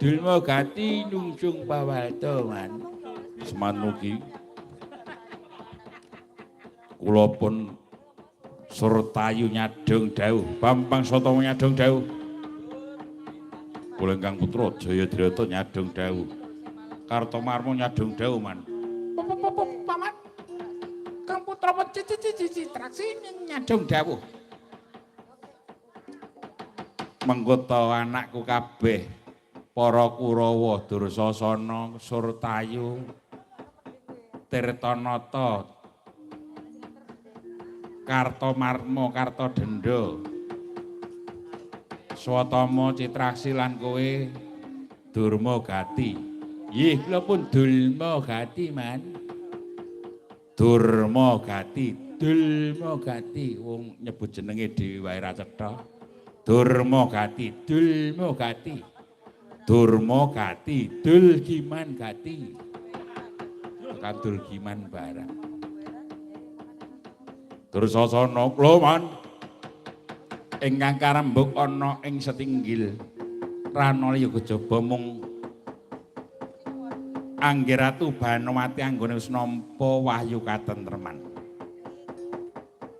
Dulma Gati nungsung pawalta man. Semanugi kula pun Surtayu nyadong dawuh, Bambang Sotama nyadong dawuh. Kula ingkang putra Jayadrata nyadong dawuh. Kartomarma nyadong dawuh man. Paman. Kang putra cici traksi nyadong dawuh. Mengko ta anakku kabeh para Kurawa, Dursasana, Surtayu, Tirtanata, Kartomarma, Kartodendra, Swatama, Citraksi lan kowe Durma Gati. Nggih, kula pun Dulma Gati man. Durma Gati, Dulma Gati wong nyebut jenenge dhewe wae ra cetha. Durma Gati, Dulma Gati. Durma Gati, Dulgiman Gati. Kadul giman barang. Dursasana kula man ingkang karembuk ana ing setinggil ranala yoga jaba mung Anggiratu Banowati anggone wis nampa wahyu katentreman.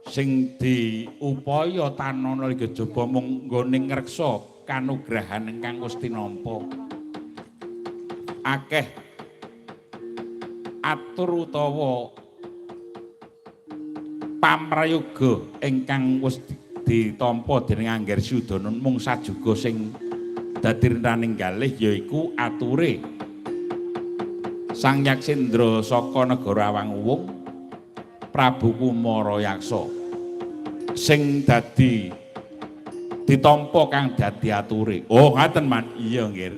Sing diupaya tanana yoga jaba mung nggone ngreksa kanugrahan ingkang wis tinampa. Akeh atur utawa pamrayoga ingkang wis ditampa dening Angger Sudana mung sajuga sing dadi rentaning kalih yaiku ature Sang Yaksendra saka negara Awanguwung Prabu Kumarayaksa sing dadi ditampa kang dadi ature. Oh ngaten man. Iya nggih.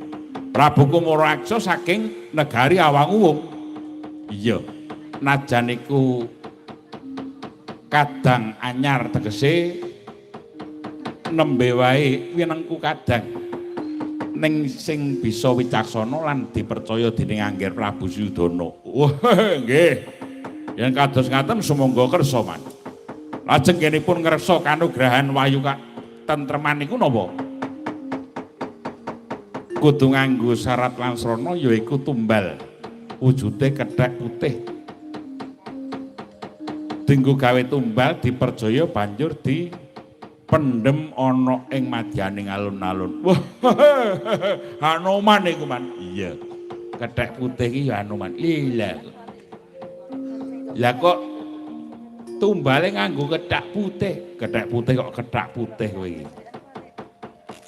Prabu Kumarayaksa saking negari Awanguwung. Iya. Najan iku kadang anyar tegese nembe wae winengku kadang ning sing bisa wicaksana lan dipercaya dening Angger Prabu Sudana. Wah nggih. Yen kados ngaten sumangga kersa man. Lajeng kenipun ngreksa kanugrahan wayu tentreman niku napa? Kudu nganggo syarat lan srana yaiku tumbal. Wujude kethek putih. Dinggo gawe tumbal dipercaya banjur dipendhem ana ing madyaning alun-alun. Wah, Hanuman iku man. Iya. Kethek putih iki ya Hanuman. Lha. Lah kok tumbale nganggo kethak putih. Kethek putih kok kethak putih kowe iki.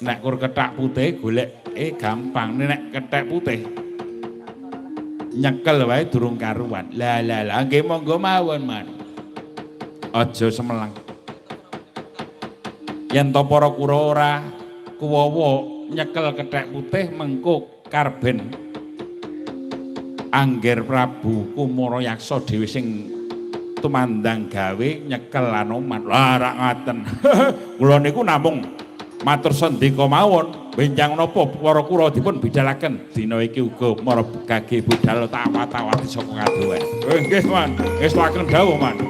Nek kur kethak putih goleke gampang, nek kethek putih nyekel wae durung karuan. Lah nggih monggo mawon man. Aja semelang. Yen to para Kurawa ora kuwawa nyekel kethek putih mengko karben Angger Prabu Kumarayaksa dhewe sing tumandang gawe nyekel Anoman. Lah rak ngaten. Kula niku namung matur sendika mawon. Benjang napa para Kurawa dipun bidhalaken dina iki uga mara gage budal tawat-tawati saka kadowen. Nggih, Man. Estuaken dawuh, Man.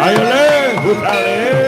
Ayo le, budale.